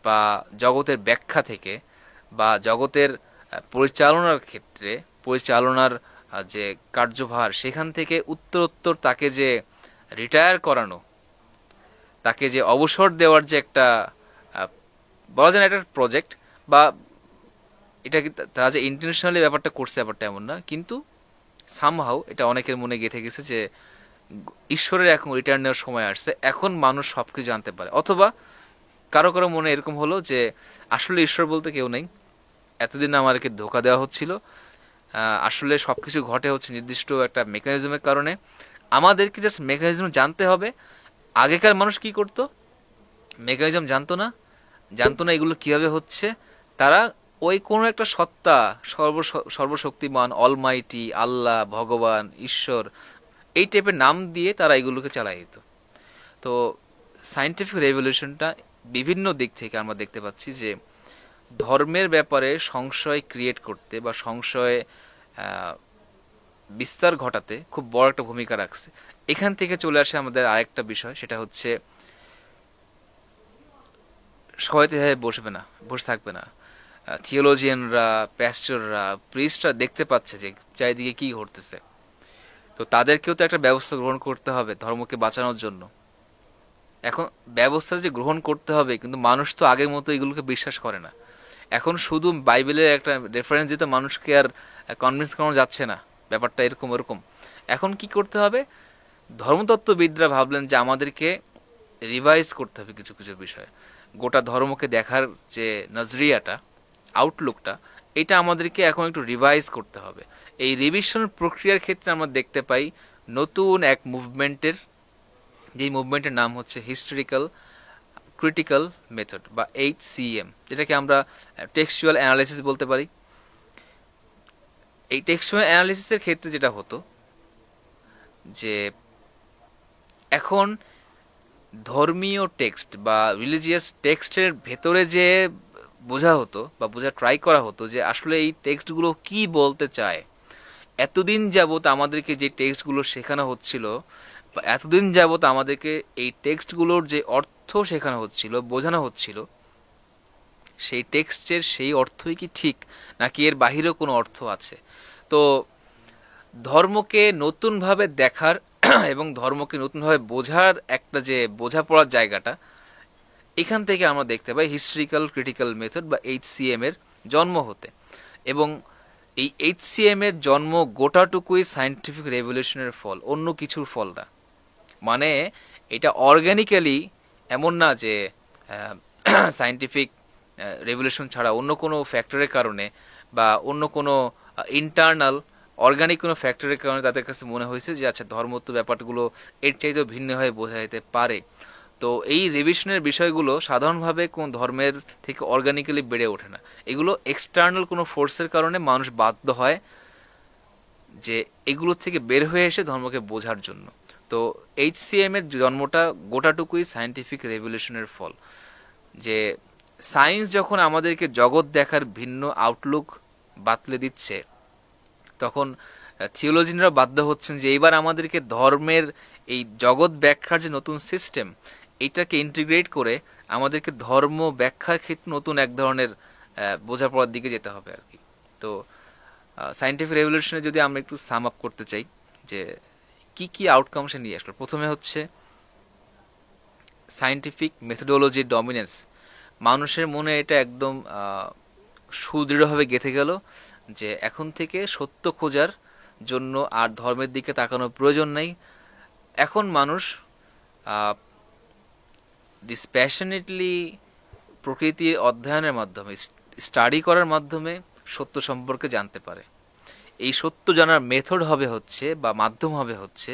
বা জগতের ব্যাখ্যা থেকে, বা জগতের পরিচালনার ক্ষেত্রে, পরিচালনার যে কার্যভার, সেখান থেকে উত্তরোত্তর তাকে যে রিটায়ার করানো, তাকে যে অবসর দেওয়ার যে একটা বলা যায় না একটা প্রজেক্ট, বা এটা কি তারা যে ইন্টারন্যাশনালি ব্যাপারটা করছে ব্যাপারটা এমন না, কিন্তু সামহাও এটা অনেকের মনে গেঁথে গেছে যে ঈশ্বরের এখন রিটার্ন নেওয়ার সময় আসছে, এখন মানুষ সবকিছু জানতে পারে। অথবা কারো কারো মনে এরকম হলো যে আসলে ঈশ্বর বলতে কেউ নেই, এতদিন আমাদেরকে ধোকা দেওয়া হচ্ছিল, আসলে সবকিছু ঘটে হচ্ছে নির্দিষ্ট একটা মেকানিজমের কারণে, আমাদেরকে জাস্ট মেকানিজম জানতে হবে। আগেকার মানুষ কি করতো, মেকানিজম জানতো না এগুলো কিভাবে হচ্ছে। তারা ওই কোনো একটা সত্তা, সর্বশক্তিমান, অলমাইটি, আল্লাহ, ভগবান, ঈশ্বর, এই টাইপের নাম দিয়ে তারা এগুলোকে চালাই দিত। তো সায়েন্টিফিক রেভলিউশনটা বিভিন্ন দিক থেকে আমরা দেখতে পাচ্ছি যে ধর্মের ব্যাপারে সংশয় ক্রিয়েট করতে বা সংশয় বিস্তার ঘটাতে খুব বড় একটা ভূমিকা রাখছে। এখান থেকে চলে আসে আমাদের আরেকটা বিষয়, সেটা হচ্ছে সবাই তো এভাবে বসে থাকবে না। থিওলজিয়ানরা, প্যাস্টররা, প্রিস্টরা দেখতে পাচ্ছে যে চারিদিকে কি ঘটতেছে, তো তাদেরকেও তো একটা ব্যবস্থা গ্রহণ করতে হবে ধর্মকে বাঁচানোর জন্য। এখন ব্যবস্থা যে গ্রহণ করতে হবে, কিন্তু মানুষ তো আগের মতো এগুলোকে বিশ্বাস করে না। এখন শুধু বাইবেলের একটা রেফারেন্স দিতে মানুষকে আর কনভিন্স করানো যাচ্ছে না, ব্যাপারটা এরকম এরকম। এখন কি করতে হবে, ধর্মতত্ত্ববিদরা ভাবলেন যে আমাদেরকে রিভাইজ করতে হবে কিছু কিছু বিষয়। গোটা ধর্মকে দেখার যে নজরিয়াটা, আউটলুকটা, এটা আমাদেরকে এখন একটু রিভাইজ করতে হবে। এই রিভিশন প্রক্রিয়ার ক্ষেত্রে আমরা দেখতে পাই নতুন এক মুভমেন্টের, যেই মুভমেন্টের নাম হচ্ছে হিস্টোরিক্যাল ক্রিটিক্যাল মেথড বা HCM, যেটাকে আমরা টেক্সচুয়াল অ্যানালাইসিস বলতে পারি। এই টেক্সচুয়াল অ্যানালিসিসের ক্ষেত্রে যেটা হতো যে এখন ধর্মীয় টেক্সট বা রিলিজিয়াস টেক্সটের ভেতরে যে বোঝা হতো বা বোঝা ট্রাই করা হতো যে আসলে এই টেক্সটগুলো কি বলতে চায়। এতদিন যাবত আমাদেরকে যে টেক্সটগুলো শেখানো হচ্ছিল, বা এতদিন যাবত আমাদেরকে এই টেক্সটগুলোর যে অর্থ শেখানো হচ্ছিল, বোঝানো হচ্ছিল, সেই টেক্সটের সেই অর্থই কি ঠিক, নাকি এর বাহিরেও কোনো অর্থ আছে। তো ধর্মকে নতুনভাবে দেখার এবং ধর্মকে নতুনভাবে বোঝার একটা যে বোঝাপড়ার জায়গাটা, এখান থেকে আমরা দেখতে পাই হিস্ট্রিক্যাল ক্রিটিক্যাল মেথড বা HCM এর জন্ম হতে। এবং এই HCM এর জন্ম গোটাটুকুই সায়েন্টিফিক রেভলিউশনের ফল, অন্য কিছুর ফল না। মানে এটা অর্গানিক্যালি এমন না যে সায়েন্টিফিক রেভলিউশন ছাড়া অন্য কোনো ফ্যাক্টরের কারণে বা অন্য কোনো ইন্টারনাল অর্গানিক কোনো ফ্যাক্টরের কারণে তাদের কাছে মনে হয়েছে যে আচ্ছা ধর্মত্ব ব্যাপারগুলো এর চাইতেও ভিন্নভাবে বোঝা যেতে পারে। তো এই রিভিশনের বিষয়গুলো সাধারণভাবে কোন ধর্মের থেকে অর্গানিক্যালি বেড়ে ওঠে না, এগুলো এক্সটার্নাল কোনো ফোর্সের কারণে মানুষ বাধ্য হয় যে এগুলো থেকে বের হয়ে এসে ধর্মকে বোঝার জন্য। তো HCM এর জন্মটা গোটাটুকুই সায়েন্টিফিক রেভলিউশনের ফল। যে সায়েন্স যখন আমাদেরকে জগৎ দেখার ভিন্ন আউটলুক বাতলে দিচ্ছে, তখন থিওলজিনরা বাধ্য হচ্ছেন যে এইবার আমাদেরকে ধর্মের এই জগৎ ব্যাখ্যার যে নতুন সিস্টেম, এইটাকে ইন্টিগ্রেট করে আমাদেরকে ধর্ম ব্যাখ্যার ক্ষেত্রে নতুন এক ধরনের বোঝাপড়ার দিকে যেতে হবে আর কি। তো সায়েন্টিফিক রেভলিউশনে যদি আমরা একটু সাম আপ করতে চাই যে কি কি আউটকাম সে নিয়ে আসলো, প্রথমে হচ্ছে সায়েন্টিফিক মেথোডোলজির ডমিনেন্স। মানুষের মনে এটা একদম সুদৃঢ়ভাবে গেঁথে গেল যে এখন থেকে সত্য খোঁজার জন্য আর ধর্মের দিকে তাকানোর প্রয়োজন নেই। এখন মানুষ ডিসপ্যাশনেটলি প্রকৃতির অধ্যয়নের মাধ্যমে, স্টাডি করার মাধ্যমে সত্য সম্পর্কে জানতে পারে। এই সত্য জানার মেথড হবে হচ্ছে বা মাধ্যম হবে হচ্ছে,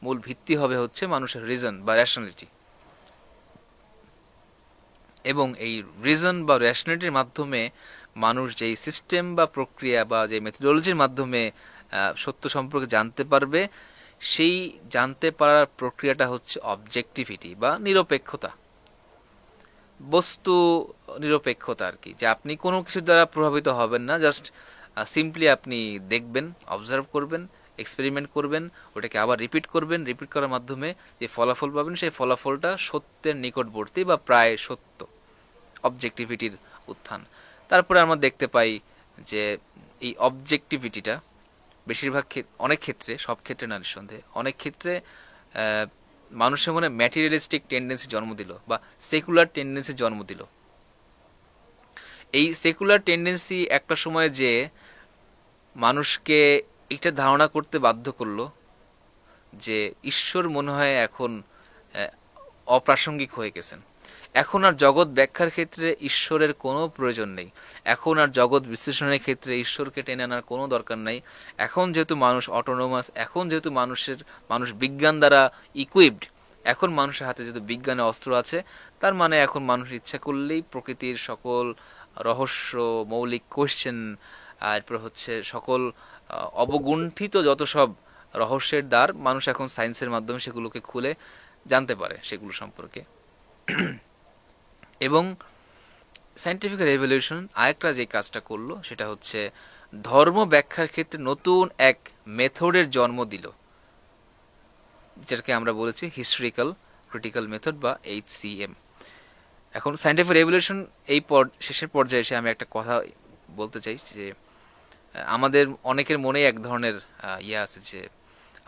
মূল ভিত্তি হবে হচ্ছে মানুষের রিজন বা রেশনালিটি। এবং এই রিজন বা রেশনালিটির মাধ্যমে মানুষ যেই সিস্টেম বা প্রক্রিয়া বা যে মেথোডোলজির মাধ্যমে সত্য সম্পর্কে জানতে পারবে, সেই জানতে পারার প্রক্রিয়াটা হচ্ছে অবজেক্টিভিটি বা নিরপেক্ষতা, বস্তু নিরপেক্ষতা আর কি। যে আপনি কোনো কিছু দ্বারা প্রভাবিত হবেন না, জাস্ট সিম্পলি আপনি দেখবেন, অবজার্ভ করবেন, এক্সপেরিমেন্ট করবেন, ওটাকে আবার রিপিট করবেন, রিপিট করার মাধ্যমে যে ফলাফল পাবেন সেই ফলাফলটা সত্যের নিকটবর্তী বা প্রায় সত্য, অবজেক্টিভিটির উত্থান। তারপরে আমরা দেখতে পাই যে এই অবজেক্টিভিটিটা বেশিরভাগ অনেক ক্ষেত্রে, সব ক্ষেত্রে না নিঃসন্দেহে, অনেক ক্ষেত্রে মানুষের মনে ম্যাটেরিয়ালিস্টিক টেন্ডেন্সি জন্ম দিল বা সেকুলার টেন্ডেন্সি জন্ম দিল। এই সেকুলার টেন্ডেন্সি একটা সময় যে মানুষকে এটা ধারণা করতে বাধ্য করলো যে ঈশ্বর মনে হয় এখন অপ্রাসঙ্গিক হয়ে গেছেন। এখন আর জগৎ ব্যাখ্যার ক্ষেত্রে ঈশ্বরের কোনো প্রয়োজন নেই, এখন আর জগৎ বিশ্লেষণের ক্ষেত্রে ঈশ্বরকে টেনে আনার কোনো দরকার নাই। এখন যেহেতু মানুষ অটোনোমাস, এখন যেহেতু মানুষ বিজ্ঞান দ্বারা ইকুইপড, এখন মানুষের হাতে যেহেতু বিজ্ঞানের অস্ত্র আছে, তার মানে এখন মানুষ ইচ্ছা করলেই প্রকৃতির সকল রহস্য, মৌলিক কোয়েশ্চেন, এরপর হচ্ছে সকল অবগুণ্ঠিত যত সব রহস্যের দ্বার, মানুষ এখন সায়েন্সের মাধ্যমে সেগুলোকে খুলে জানতে পারে সেগুলো সম্পর্কে। এবং সায়েন্টিফিক রেভলিউশন আরেকটা যে কাজটা করলো সেটা হচ্ছে ধর্ম ব্যাখ্যার ক্ষেত্রে নতুন এক মেথডের জন্ম দিল, যেটাকে আমরা বলেছি হিস্টোরিক্যাল ক্রিটিক্যাল মেথড বা HCM। এখন সায়েন্টিফিক রেভলিউশন এই শেষের পর্যায়ে এসে আমি একটা কথা বলতে চাই যে আমাদের অনেকের মনেই এক ধরনের ইয়ে আছে যে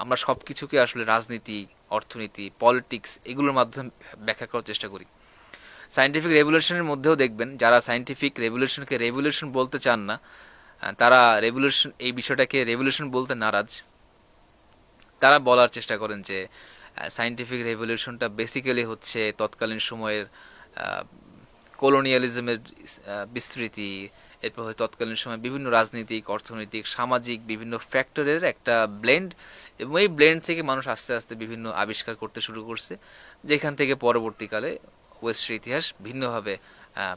আমরা সব কিছুকে আসলে রাজনীতি, অর্থনীতি, পলিটিক্স এগুলোর মাধ্যমে ব্যাখ্যা করার চেষ্টা করি। সায়েন্টিফিক রেভলিউশনের মধ্যেও দেখবেন যারা সায়েন্টিফিক রেভলিউশনকে রেভলিউশন বলতে চান না, তারা রেভলিউশন এই বিষয়টাকে রেভলিউশন বলতে নারাজ। তারা বলার চেষ্টা করেন যে সায়েন্টিফিক রেভলিউশনটা বেসিক্যালি হচ্ছে তৎকালীন সময়ের কলোনিয়ালিজমের বিস্তৃতি, এরপর হয় তৎকালীন সময় বিভিন্ন রাজনৈতিক, অর্থনৈতিক, সামাজিক বিভিন্ন ফ্যাক্টরের একটা ব্লেন্ড, এবং এই ব্লেন্ড থেকে মানুষ আস্তে আস্তে বিভিন্ন আবিষ্কার করতে শুরু করছে, যেখান থেকে পরবর্তীকালে ওয়েস্টের ইতিহাস ভিন্নভাবে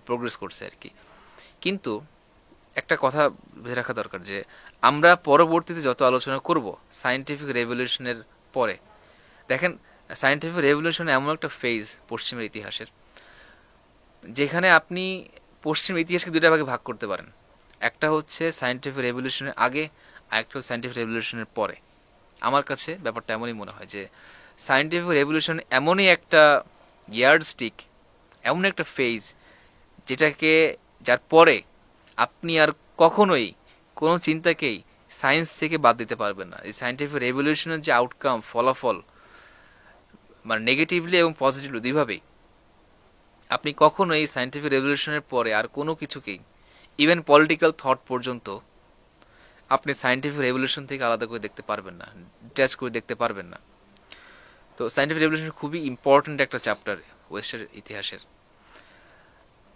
প্রোগ্রেস করছে আর কি। কিন্তু একটা কথা বুঝে রাখা দরকার যে আমরা পরবর্তীতে যত আলোচনা করব সায়েন্টিফিক রেভলিউশনের পরে, দেখেন সায়েন্টিফিক রেভলিউশন এমন একটা ফেজ পশ্চিমের ইতিহাসের যেখানে আপনি পশ্চিম ইতিহাসকে দুইটা ভাগে ভাগ করতে পারেন। একটা হচ্ছে সায়েন্টিফিক রেভলিউশনের আগে, আর একটা হচ্ছে সায়েন্টিফিক রেভলিউশনের পরে। আমার কাছে ব্যাপারটা এমনই মনে হয় যে সায়েন্টিফিক রেভলিউশন এমনই একটা ইয়ার্ড স্টিক, এমন একটা ফেজ যেটাকে, যার পরে আপনি আর কখনোই কোনো চিন্তাকেই সায়েন্স থেকে বাদ দিতে পারবেন না। এই সায়েন্টিফিক রেভলিউশনের যে আউটকাম, ফলাফল, মানে নেগেটিভলি এবং পজিটিভলি দুইভাবেই, আপনি কখনোই সায়েন্টিফিক রেভলিউশনের পরে আর কোনো কিছুকেই, ইভেন পলিটিক্যাল থট পর্যন্ত, আপনি সায়েন্টিফিক রেভলিউশন থেকে আলাদা করে দেখতে পারবেন না, ডিটাচ করে দেখতে পারবেন না। তো সায়েন্টিফিক রেভলিউশন খুবই ইম্পর্ট্যান্ট একটা চ্যাপ্টার ওয়েস্টের ইতিহাসের।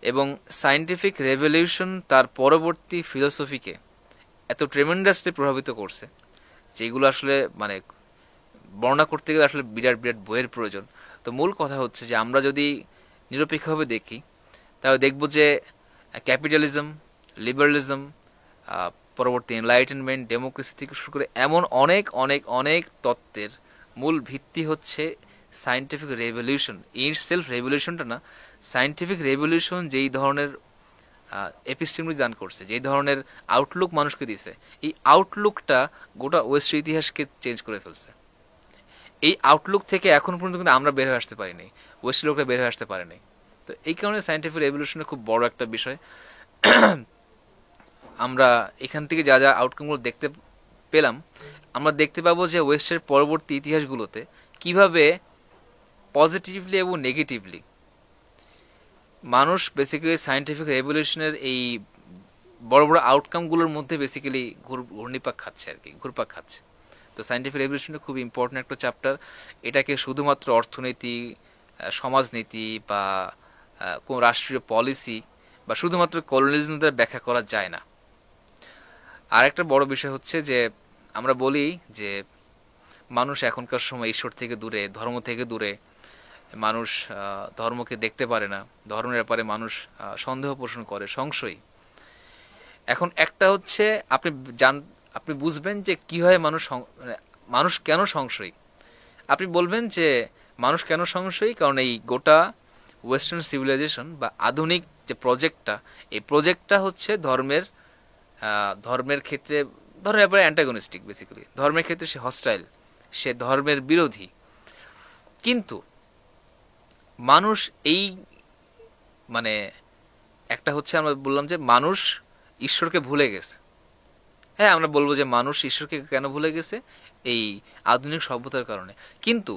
এবং সায়েন্টিফিক রেভলিউশন তার পরবর্তী ফিলোসফিকে এত ট্রেমেন্ডাসলি প্রভাবিত করছে যেগুলো আসলে মানে বর্ণনা করতে গেলে আসলে বিরাট বিরাট বইয়ের প্রয়োজন। তো মূল কথা হচ্ছে যে আমরা যদি নিরপেক্ষভাবে দেখি তাহলে দেখব যে ক্যাপিটালিজম, লিবারালিজম, পরবর্তী এনলাইটেনমেন্ট, ডেমোক্রেসি থেকে শুরু করে এমন অনেক অনেক অনেক তত্ত্বের মূল ভিত্তি হচ্ছে সায়েন্টিফিক রেভলিউশন। ইন সেলফ রেভলিউশনটা না, সায়েন্টিফিক রেভলিউশন যেই ধরনের এপিস্টেমোলজি দান করছে, যেই ধরনের আউটলুক মানুষকে দিছে, এই আউটলুকটা গোটা ওয়েস্টের ইতিহাসকে চেঞ্জ করে ফেলছে। এই আউটলুক থেকে এখন পর্যন্ত কিন্তু আমরা বের হয়ে আসতে পারিনি, ওয়েস্টের লোকরা বের হয়ে আসতে পারেনি। তো এই কারণে সায়েন্টিফিক রেভলিউশনের খুব বড় একটা বিষয়। আমরা এখান থেকে যা যা আউটকামগুলো দেখতে পেলাম, আমরা দেখতে পাবো যে ওয়েস্টের পরবর্তী ইতিহাসগুলোতে কিভাবে পজিটিভলি এবং নেগেটিভলি মানুষ বেসিক্যালি সায়েন্টিফিক রেভলিউশনের এই বড় বড় আউটকামগুলোর মধ্যে বেসিক্যালি ঘূর্ণিপাক খাচ্ছে আর কি, ঘুরপাক খাচ্ছে। তো সায়েন্টিফিক রেভলিউশনটা খুব ইম্পর্টেন্ট একটা চ্যাপ্টার। এটাকে শুধুমাত্র অর্থনীতি, সমাজনীতি বা কোন রাষ্ট্রীয় পলিসি বা শুধুমাত্র কলোনিয়ালিজম দ্বারা ব্যাখ্যা করা যায় না। আর একটা বড় বিষয় হচ্ছে যে আমরা বলি যে মানুষ এখনকার সময় ঈশ্বর থেকে দূরে, ধর্ম থেকে দূরে, মানুষ ধর্মকে দেখতে পারে না, ধর্মের ব্যাপারে মানুষ সন্দেহ পোষণ করে, সংশয়ী। এখন একটা হচ্ছে আপনি জান, আপনি বুঝবেন যে কি হয় মানুষ মানে মানুষ কেন সংশয়ী। আপনি বলবেন যে মানুষ কেন সংশয়ী, কারণ এই গোটা ওয়েস্টার্ন সিভিলাইজেশন বা আধুনিক যে প্রজেক্টটা, এই প্রজেক্টটা হচ্ছে ধর্মের ধর্মের ক্ষেত্রে, ধর্মের ব্যাপারে অ্যান্টাগনিস্টিক। বেসিক্যালি ধর্মের ক্ষেত্রে সে হস্টাইল, সে ধর্মের বিরোধী। কিন্তু মানুষ এই মানে একটা হচ্ছে আমরা বললাম যে মানুষ ঈশ্বরকে ভুলে গেছে। হ্যাঁ, আমরা বলবো যে মানুষ ঈশ্বরকে কেন ভুলে গেছে, এই আধুনিক সভ্যতার কারণে। কিন্তু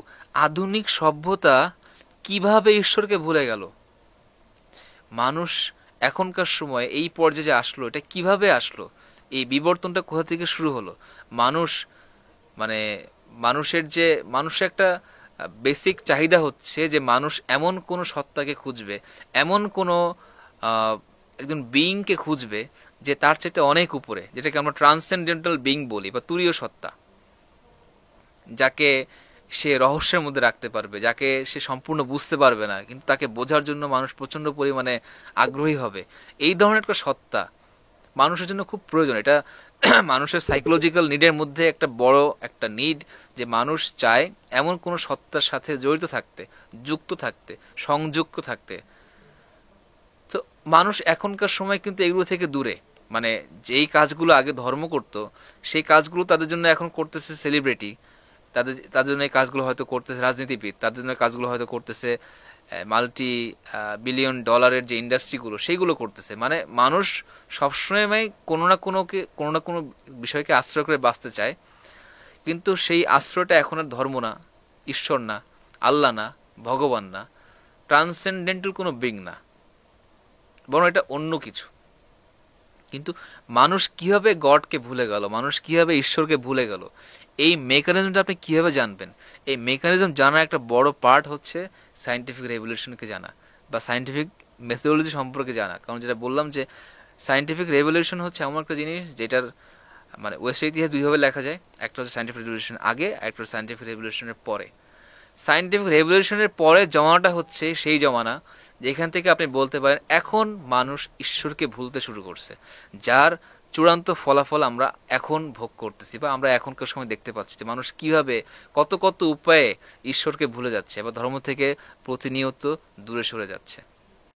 আধুনিক সভ্যতা কিভাবে ঈশ্বরকে ভুলে গেল? মানুষ এখনকার সময় এই পর্যায়ে যে আসলো, এটা কিভাবে আসলো? এই বিবর্তনটা কোথা থেকে শুরু হলো? মানুষ মানে মানুষের একটা বেসিক চাহিদা হচ্ছে যে মানুষ এমন কোনো সত্তাকে খুঁজবে, এমন কোনো একজন বিইংকে খুঁজবে যে তার চাইতে অনেক উপরে, যেটাকে আমরা ট্রান্সেন্ডেন্টাল বিইং বলি বা তুরীয় সত্তা, যাকে সে রহস্যের মধ্যে রাখতে পারবে, যাকে সে সম্পূর্ণ বুঝতে পারবে না, কিন্তু তাকে বোঝার জন্য মানুষ প্রচন্ড পরিমাণে আগ্রহী হবে। এই ধরনের একটা সত্তা মানুষের জন্য খুব প্রয়োজন। এটা মানুষের সাইকোলজিক্যাল নিডের মধ্যে একটা বড় একটা নিড, যে মানুষ চায় এমন কোনো সত্তার সাথে জড়িত থাকতে, যুক্ত থাকতে, সংযুক্ত থাকতে। তো মানুষ এখনকার সময় কিন্তু এগুলো থেকে দূরে, মানে যেই কাজগুলো আগে ধর্ম করত সেই কাজগুলো তাদের জন্য এখন করতেছে সেলিব্রিটি, তাদের তাদের জন্য এই কাজগুলো হয়তো করতেছে রাজনীতিবিদ, তাদের জন্য কাজগুলো হয়তো করতেছে মাল্টি বিলিয়ন ডলারের যে ইন্ডাস্ট্রিগুলো সেইগুলো করতেছে। মানে মানুষ সবসময় কোনো না কোনো বিষয়কে আশ্রয় করে বাঁচতে চায়, কিন্তু সেই আশ্রয়টা এখন আর ধর্ম না, ঈশ্বর না, আল্লাহ না, ভগবান না, ট্রান্সেন্ডেন্টাল কোনো বিং না, বরং এটা অন্য কিছু। কিন্তু মানুষ কিভাবে গডকে ভুলে গেল, মানুষ কিভাবে ঈশ্বরকে ভুলে গেল, এই মেকানিজমটা আপনি কিভাবে জানবেন? এই মেকানিজম জানার একটা বড় পার্ট হচ্ছে সায়েন্টিফিক রেভলিউশনকে জানা বা সায়েন্টিফিক মেথোডোলজি সম্পর্কে জানা। কারণ যেটা বললাম যে সায়েন্টিফিক রেভলিউশন হচ্ছে এমন একটা জিনিস যেটার মানে ওয়েস্টের ইতিহাস দুইভাবে লেখা যায়, একটা হচ্ছে সায়েন্টিফিক রেভলিউশন আগে, একটা হচ্ছে সায়েন্টিফিক রেভলিউশনের পরে। সায়েন্টিফিক রেভলিউশনের পরে জমানাটা হচ্ছে সেই জমানা যেখান থেকে আপনি বলতে পারেন এখন মানুষ ঈশ্বরকে ভুলতে শুরু করছে, যার চূড়ান্ত ফলাফল আমরা এখন ভোগ করতেছি বা আমরা এখনকার সময় দেখতে পাচ্ছি যে মানুষ কিভাবে কত কত উপায়ে ঈশ্বরকে ভুলে যাচ্ছে বা ধর্ম থেকে প্রতিনিয়ত দূরে সরে যাচ্ছে।